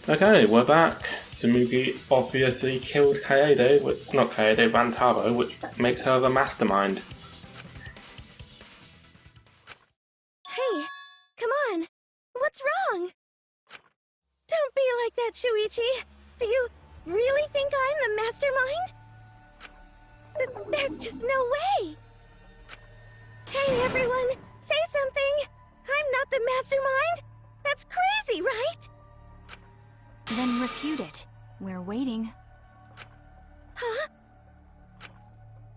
Okay, we're back. Tsumugi obviously killed Kaede, not Kaede, Rantaro, which makes her the mastermind. Hey, come on. What's wrong? Don't be like that, Shuichi. Do you really think I'm the mastermind? There's just no way. Hey, everyone, say something. I'm not the mastermind. That's crazy, right? Then refute it. We're waiting. Huh?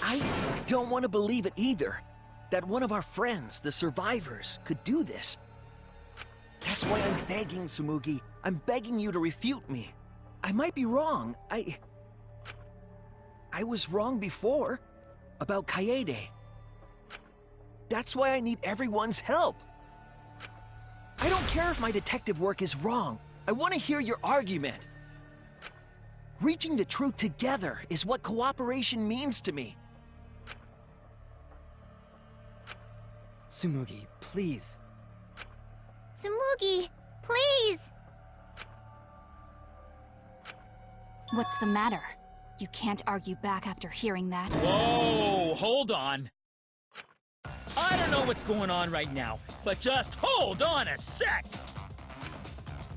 I don't want to believe it either. That one of our friends, the survivors, could do this. That's why I'm begging, Tsumugi. I'm begging you to refute me. I might be wrong. I was wrong before. About Kaede. That's why I need everyone's help. I don't care if my detective work is wrong. I want to hear your argument. Reaching the truth together is what cooperation means to me. Tsumugi, please. Tsumugi, please. What's the matter? You can't argue back after hearing that. Whoa, hold on. I don't know what's going on right now, but just hold on a sec.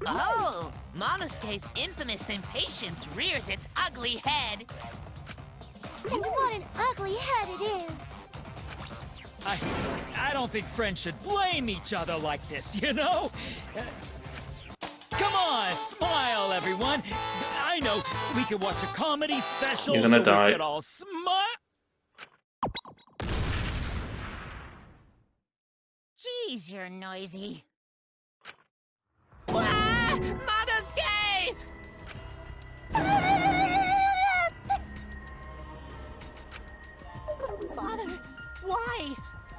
Oh, Monosuke's infamous impatience rears its ugly head. And what an ugly head it is. I don't think friends should blame each other like this, you know? Come on, smile, everyone. I know, we could watch a comedy special. You're gonna die. We could all smile. Jeez, you're noisy. Wah! Monosuke! Father, why?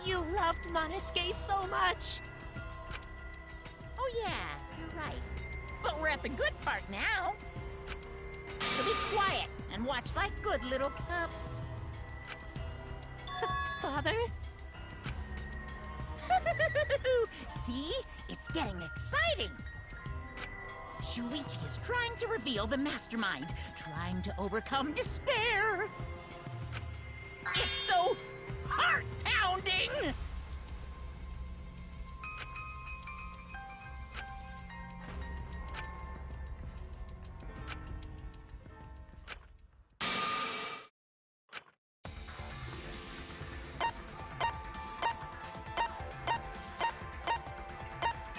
You loved Monosuke so much. Oh yeah, you're right. But we're at the good part now. So be quiet and watch like good little pups. Father? See? It's getting exciting. Shuichi is trying to reveal the mastermind, trying to overcome despair. It's so heart-pounding!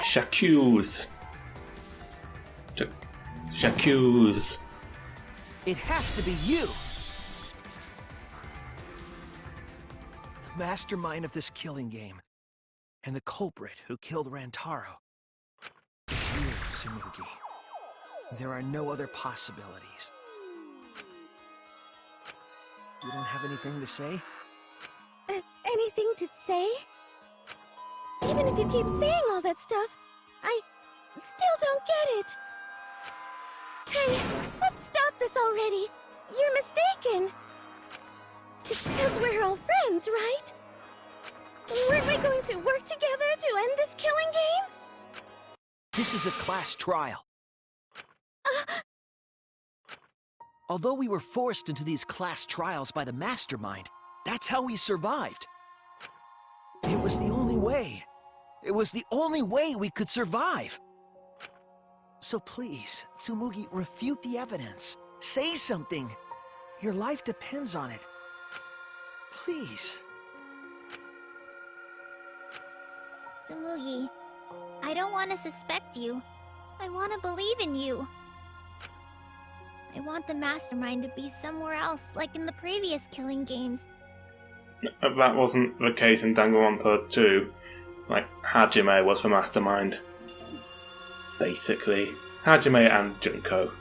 J'accuse. J'accuse. It has to be you! The mastermind of this killing game. And the culprit who killed Rantaro. It's you, Tsumugi. There are no other possibilities. You don't have anything to say? Anything to say? Even if you keep saying all that stuff, I still don't get it. Hey, let's stop this already. You're mistaken. It's because we're all friends, right? Weren't we going to work together to end this killing game? This is a class trial. Although we were forced into these class trials by the mastermind, that's how we survived. It was the only way. It was the only way we could survive. So please, Tsumugi, refute the evidence. Say something. Your life depends on it. Please. Tsumugi, I don't want to suspect you. I want to believe in you. I want the mastermind to be somewhere else, like in the previous killing games. That wasn't the case in Danganronpa 2. Like, Hajime was the mastermind. Basically. Hajime and Junko.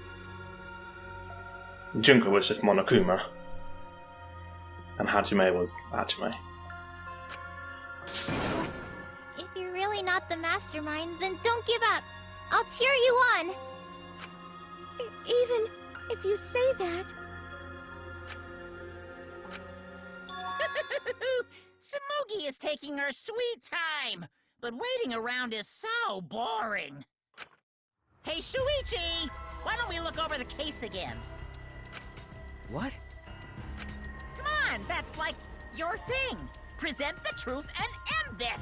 Junko was just Monokuma. And Hajime was Hajime. If you're really not the mastermind, then don't give up. I'll cheer you on. Even if you say that. Tsumugi is taking her sweet time, but waiting around is so boring. Hey, Shuichi! Why don't we look over the case again? What? Come on, that's like your thing. Present the truth and end this.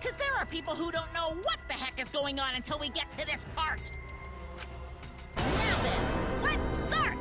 Because there are people who don't know what the heck is going on until we get to this part. Now then, let's start.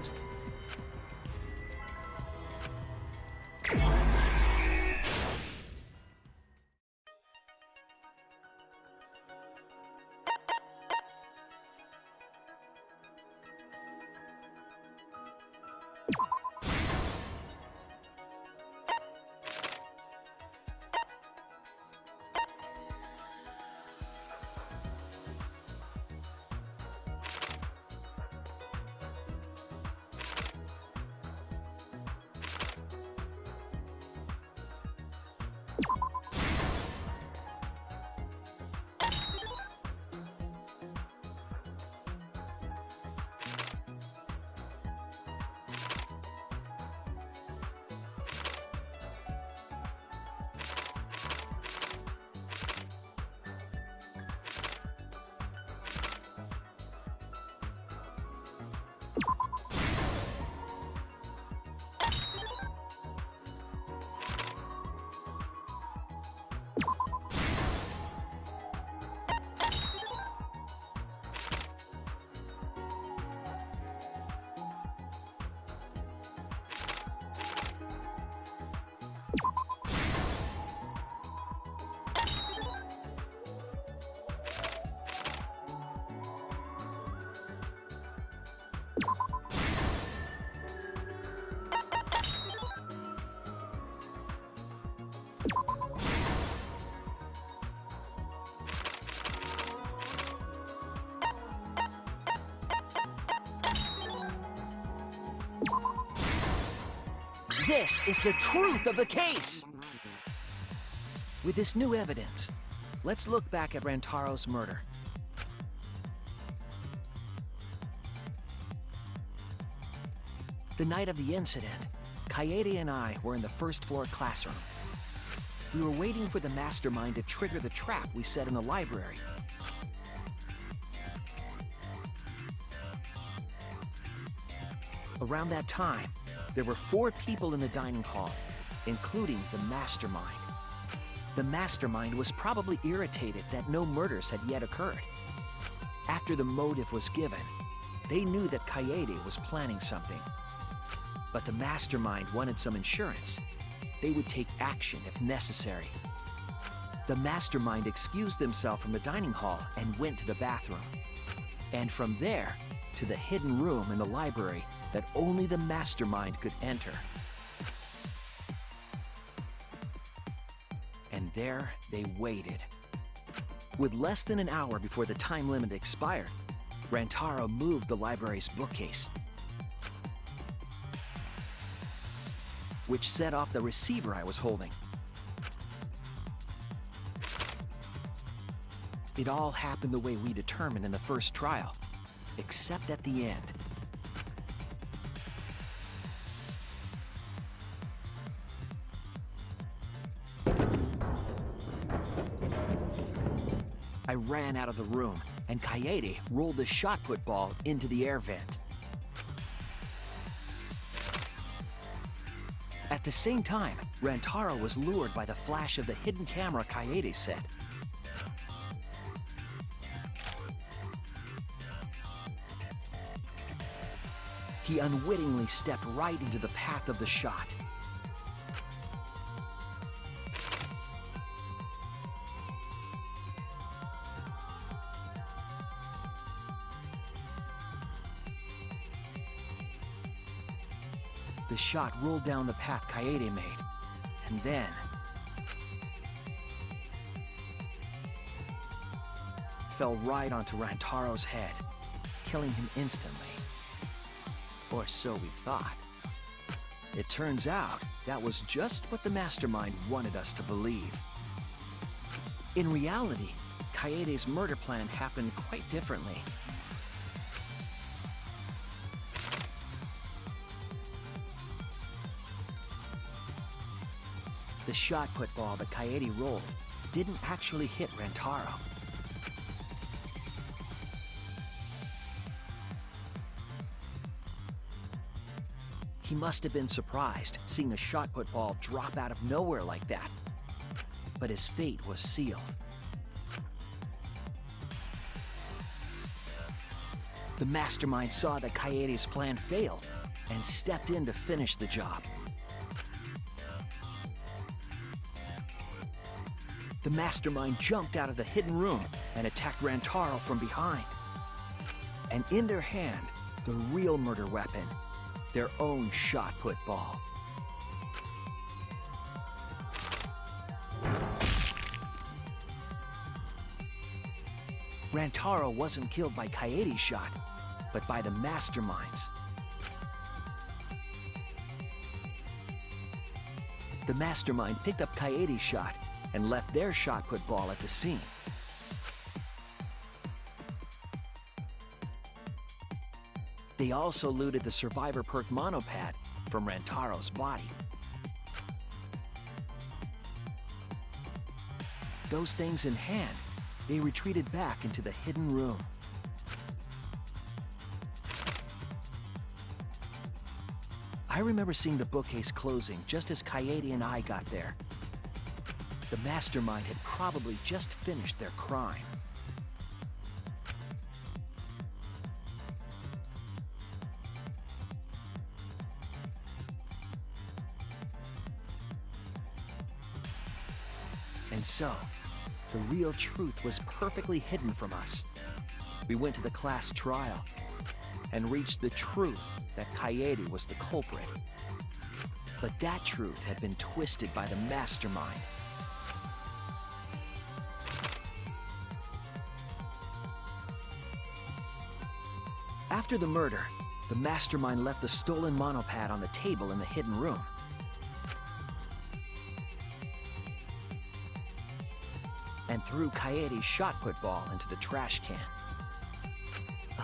This is the truth of the case! With this new evidence, let's look back at Rantaro's murder. The night of the incident, Kaede and I were in the first floor classroom. We were waiting for the mastermind to trigger the trap we set in the library. Around that time, there were 4 people in the dining hall, including the mastermind. The mastermind was probably irritated that no murders had yet occurred. After the motive was given, they knew that Kaede was planning something. But the mastermind wanted some insurance. They would take action if necessary. The mastermind excused themselves from the dining hall and went to the bathroom. And from there, to the hidden room in the library that only the mastermind could enter. And there they waited. With less than an hour before the time limit expired, Rantaro moved the library's bookcase, which set off the receiver I was holding. It all happened the way we determined in the first trial, except at the end. I ran out of the room, and Kaede rolled the shot put ball into the air vent. At the same time, Rantaro was lured by the flash of the hidden camera Kaede set. He unwittingly stepped right into the path of the shot. The shot rolled down the path Kaede made, and then fell right onto Rantaro's head, killing him instantly. Or so we thought. It turns out that was just what the mastermind wanted us to believe. In reality, Kaede's murder plan happened quite differently. The shot put ball that Kaede rolled didn't actually hit Rantaro. He must have been surprised, seeing the shot put ball drop out of nowhere like that. But his fate was sealed. The mastermind saw that Kaede's plan failed and stepped in to finish the job. The mastermind jumped out of the hidden room and attacked Rantaro from behind. And in their hand, the real murder weapon, their own shot put ball. Rantaro wasn't killed by Kaede's shot, but by the mastermind's. The mastermind picked up Kaede's shot and left their shot put ball at the scene. They also looted the survivor perk monopad from Rantaro's body. Those things in hand, they retreated back into the hidden room. I remember seeing the bookcase closing just as Kaede and I got there. The mastermind had probably just finished their crime. And so, the real truth was perfectly hidden from us. We went to the class trial and reached the truth that Kaede was the culprit. But that truth had been twisted by the mastermind. After the murder, the mastermind left the stolen monopad on the table in the hidden room. And threw Kaede's shot put ball into the trash can.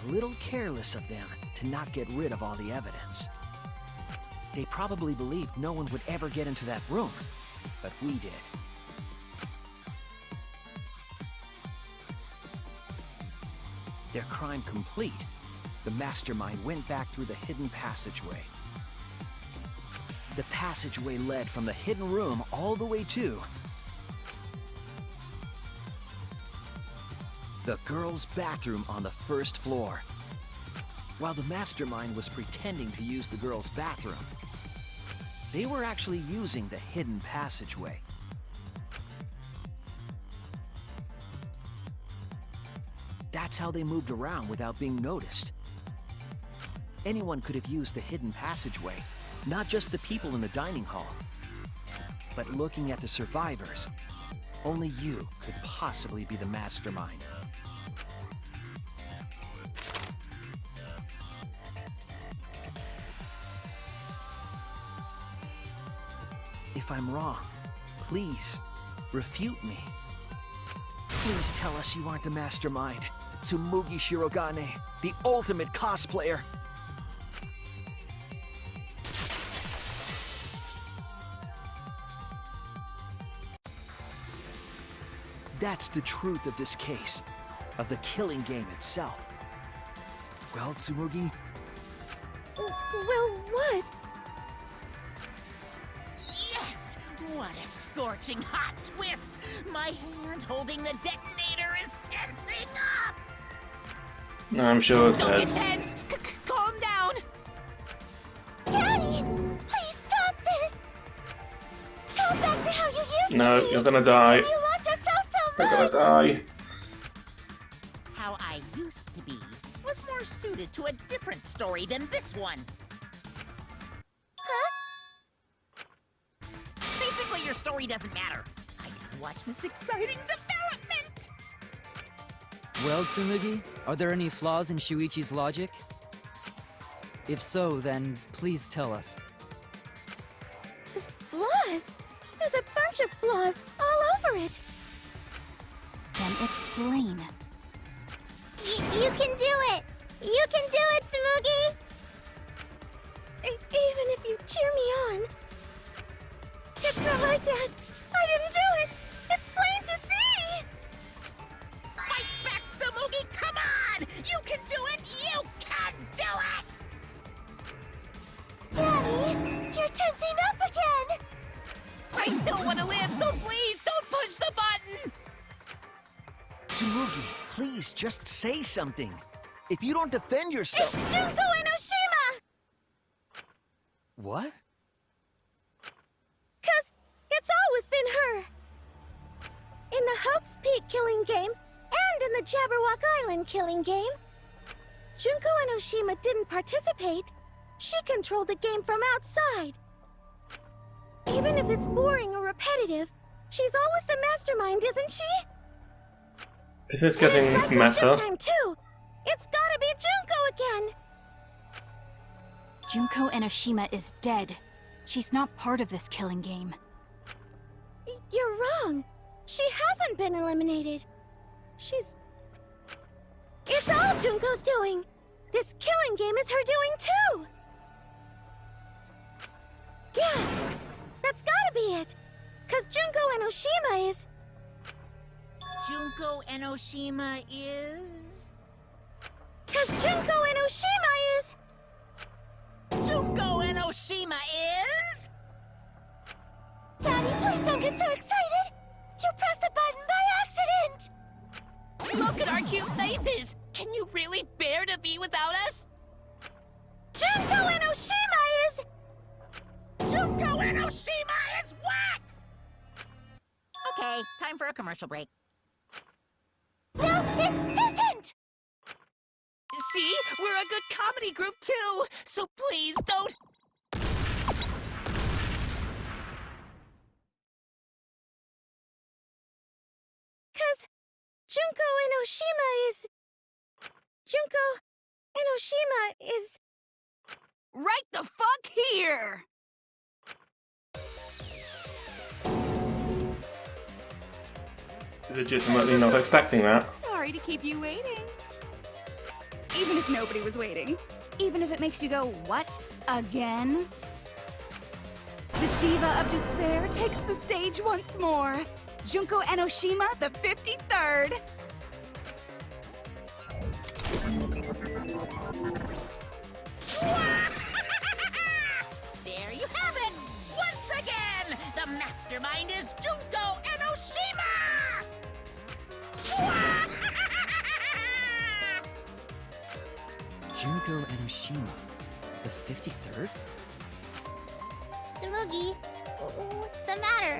A little careless of them to not get rid of all the evidence. They probably believed no one would ever get into that room, but we did. Their crime complete, the mastermind went back through the hidden passageway. The passageway led from the hidden room all the way to the girls' bathroom on the first floor. While the mastermind was pretending to use the girls' bathroom, they were actually using the hidden passageway. That's how they moved around without being noticed. Anyone could have used the hidden passageway, not just the people in the dining hall. But looking at the survivors, only you could possibly be the mastermind. If I'm wrong, please, refute me. Please tell us you aren't the mastermind, Tsumugi Shirogane, the ultimate cosplayer. That's the truth of this case, of the killing game itself. Well, Tsumugi? Well, what? Yes! What a scorching hot twist! My hand holding the detonator is tensing up! I'm sure it Don't get has. tense! Calm down! Daddy! Please stop this! Go back to how you used to No, be. you're gonna die. You loved yourself so You're much! gonna die. How I used to be was more suited to a different story than this one. Huh? Basically, your story doesn't matter. I gotta watch this exciting development! Well, Tsumugi, are there any flaws in Shuichi's logic? If so, then please tell us. Flaws? There's a bunch of flaws all over it. Then explain. You can do it! You can do it, Tsumugi! Even if you cheer me on. It's not like that. I didn't do it. It's plain to see. Fight back, Tsumugi! Come on! You can do it! You can do it! Daddy? I still want to live, so please don't push the button! Tsumugi, please just say something. If you don't defend yourself... It's Junko Enoshima! What? 'Cause it's always been her. In the Hope's Peak killing game, and in the Jabberwock Island killing game, Junko Enoshima didn't participate. She controlled the game from outside. Even if it's boring or repetitive, she's always the mastermind, isn't she? Is this getting Like meta? this time too. It's gotta be Junko again. Junko Enoshima is dead. She's not part of this killing game. You're wrong. She hasn't been eliminated. It's all Junko's doing. This killing game is her doing too. Yeah, that's gotta be it. 'Cause Junko Enoshima is... Junko Enoshima is... 'Cause Junko Enoshima is... Junko Enoshima is... Daddy, please don't get so excited. You pressed the button by accident. Look at our cute faces! Can you really bear to be without us? Junko Enoshima is... Junko Enoshima is what? Okay, time for a commercial break. No, it isn't. See? We're a good comedy group too! So please don't... 'Cause Junko Enoshima is... Junko Enoshima is... Right the fuck here! Legitimately not expecting that. Sorry to keep you waiting. Even if nobody was waiting. Even if it makes you go, what? Again? The Diva of Despair takes the stage once more. Junko Enoshima, the 53rd. There you have it! Once again, the mastermind is Junko Enoshima! Junko Enoshima, the 53rd? Tsumugi, what's the matter?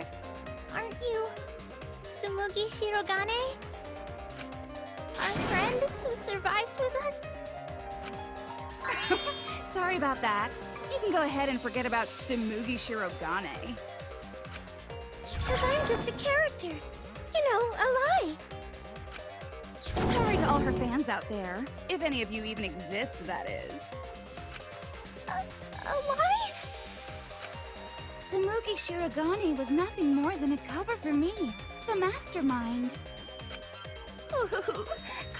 Aren't you Tsumugi Shirogane? Our friend who survived with us? Sorry about that. You can go ahead and forget about Tsumugi Shirogane. 'Cause I'm just a character. You know, a lie. Sorry to all her fans out there. If any of you even exist, that is. A lie? Tsumugi Shirogane was nothing more than a cover for me, the mastermind. Ooh,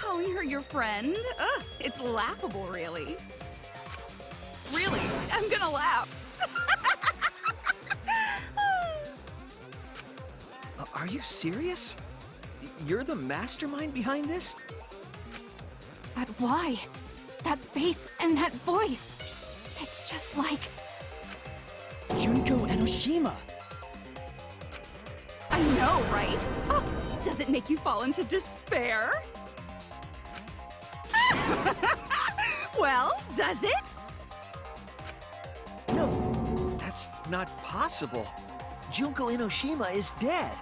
calling her your friend? Ugh, it's laughable, really. Really, I'm gonna laugh. Are you serious? You're the mastermind behind this? But why? That face and that voice. It's just like... Junko Enoshima. I know, right? Oh, does it make you fall into despair? Well, does it? No, that's not possible. Junko Enoshima is dead.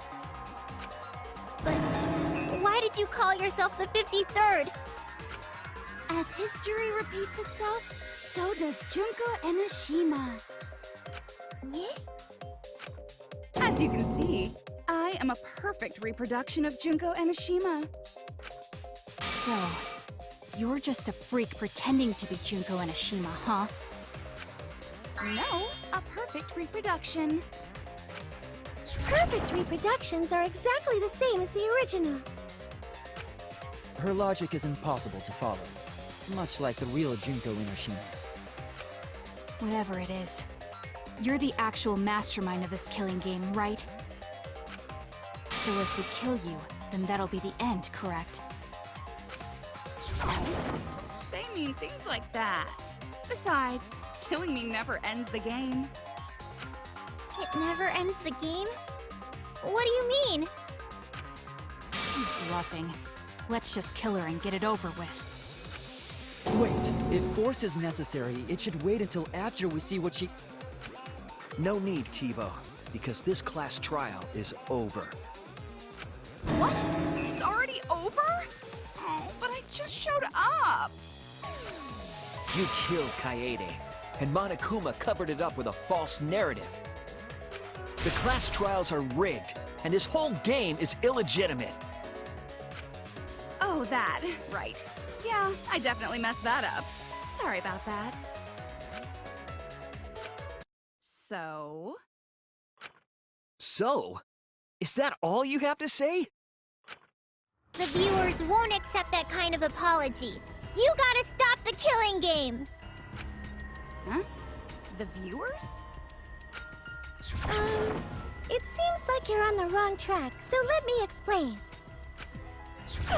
But why did you call yourself the 53rd? As history repeats itself, so does Junko Enoshima. Yeah? As you can see, I am a perfect reproduction of Junko Enoshima. So, you're just a freak pretending to be Junko Enoshima, huh? No, a perfect reproduction. Perfect reproductions are exactly the same as the original. Her logic is impossible to follow, much like the real Junko Enoshima's. Whatever it is, you're the actual mastermind of this killing game, right? So if we kill you, then that'll be the end, correct? Say mean things like that. Besides, killing me never ends the game. never ends the game? What do you mean? She's bluffing. Let's just kill her and get it over with. Wait, if force is necessary, it should wait until after we see what she... No need, Kivo, because this class trial is over. What? It's already over? Oh, but I just showed up. You killed Kaede, and Monokuma covered it up with a false narrative. The class trials are rigged, and this whole game is illegitimate. Oh, that. Right. Yeah, I definitely messed that up. Sorry about that. So? So? Is that all you have to say? The viewers won't accept that kind of apology. You gotta stop the killing game! Huh? The viewers? It seems like you're on the wrong track, so let me explain.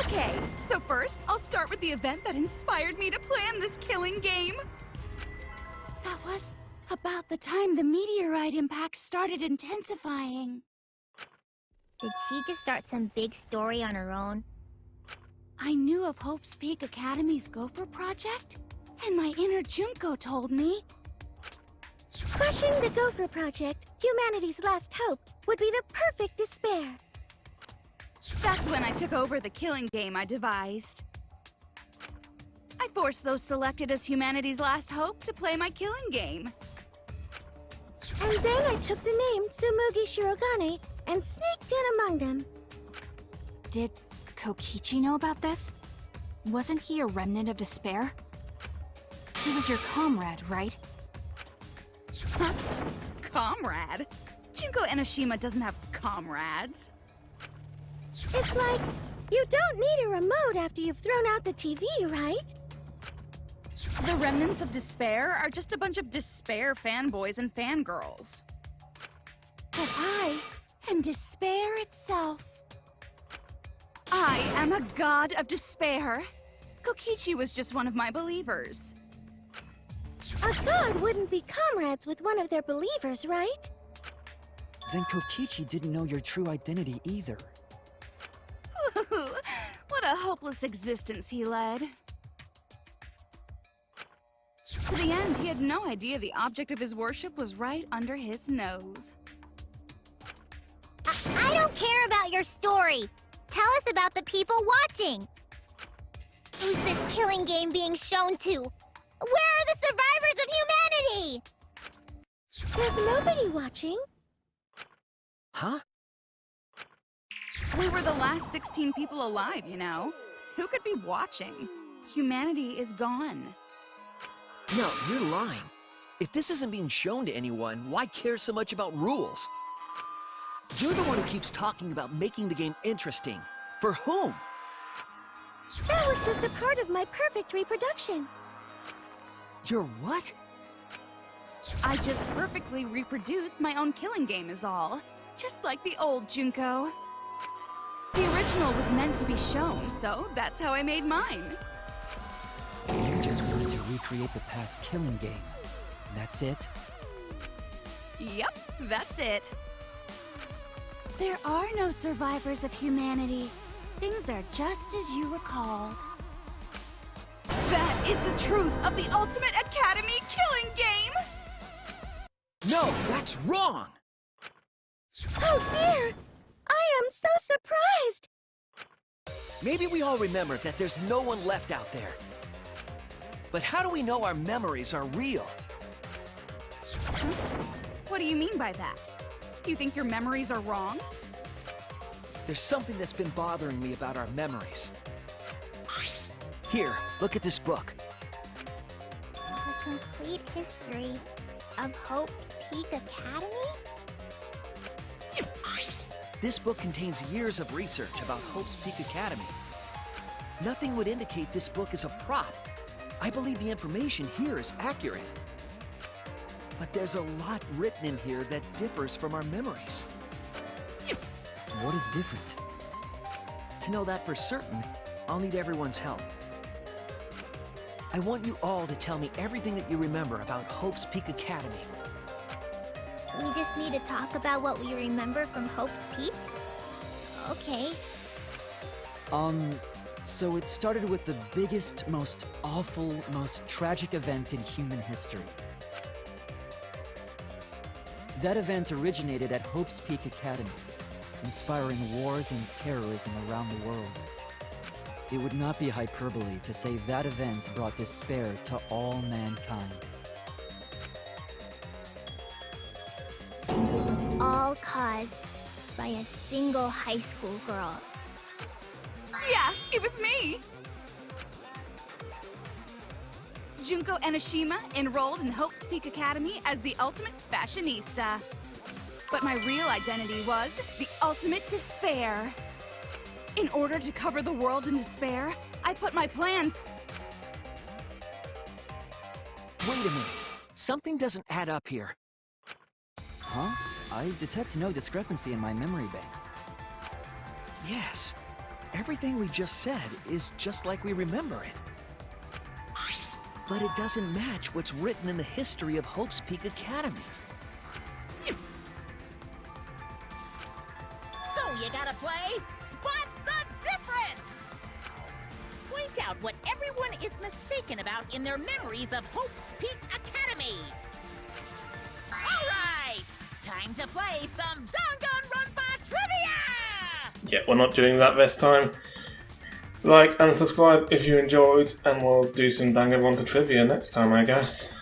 Okay, so first, I'll start with the event that inspired me to plan this killing game. That was about the time the meteorite impact started intensifying. Did she just start some big story on her own? I knew of Hope's Peak Academy's Gopher Project, and my inner Junko told me... Crushing the Gopher Project, humanity's last hope, would be the perfect despair. That's when I took over the killing game I devised. I forced those selected as humanity's last hope to play my killing game. And then I took the name Tsumugi Shirogane and sneaked in among them. Did Kokichi know about this? Wasn't he a remnant of despair? He was your comrade, right? Huh? Comrade? Junko Enoshima doesn't have comrades. It's like, you don't need a remote after you've thrown out the TV, right? The remnants of despair are just a bunch of despair fanboys and fangirls. But I am despair itself. I am a god of despair. Kokichi was just one of my believers. A god wouldn't be comrades with one of their believers, right? Then Kokichi didn't know your true identity either. What a hopeless existence he led. To the end, he had no idea the object of his worship was right under his nose. I don't care about your story. Tell us about the people watching. Who's this killing game being shown to? Where are the survivors of humanity? There's nobody watching. Huh? We were the last 16 people alive, you know. Who could be watching? Humanity is gone. No, you're lying. If this isn't being shown to anyone, why care so much about rules? You're the one who keeps talking about making the game interesting. For whom? That was just a part of my perfect reproduction. Your what? I just perfectly reproduced my own killing game is all. Just like the old Junko. The original was meant to be shown, so that's how I made mine. You just wanted to recreate the past killing game. That's it? Yep, that's it. There are no survivors of humanity. Things are just as you recalled. That is the truth of the Ultimate Academy killing game! No, that's wrong! Oh dear! I am so surprised! Maybe we all remember that there's no one left out there. But how do we know our memories are real? What do you mean by that? You think your memories are wrong? There's something that's been bothering me about our memories. Here, look at this book. The complete history of Hope's Peak Academy? This book contains years of research about Hope's Peak Academy. Nothing would indicate this book is a prop. I believe the information here is accurate. But there's a lot written in here that differs from our memories. What is different? To know that for certain, I'll need everyone's help. I want you all to tell me everything that you remember about Hope's Peak Academy. We just need to talk about what we remember from Hope's Peak? Okay. So it started with the biggest, most awful, most tragic event in human history. That event originated at Hope's Peak Academy, inspiring wars and terrorism around the world. It would not be hyperbole to say that event brought despair to all mankind. All caused by a single high school girl. Yeah, it was me! Junko Enoshima enrolled in Hope's Peak Academy as the ultimate fashionista. But my real identity was the ultimate despair. In order to cover the world in despair, I put my plans... Wait a minute. Something doesn't add up here. Huh? I detect no discrepancy in my memory banks. Yes. Everything we just said is just like we remember it. But it doesn't match what's written in the history of Hope's Peak Academy. So you gotta play Spot the Difference! Point out what everyone is mistaken about in their memories of Hope's Peak Academy. Alright! Time to play some Danganronpa Trivia! Yeah, we're not doing that this time. Like and subscribe if you enjoyed, and we'll do some Danganronpa trivia next time, I guess.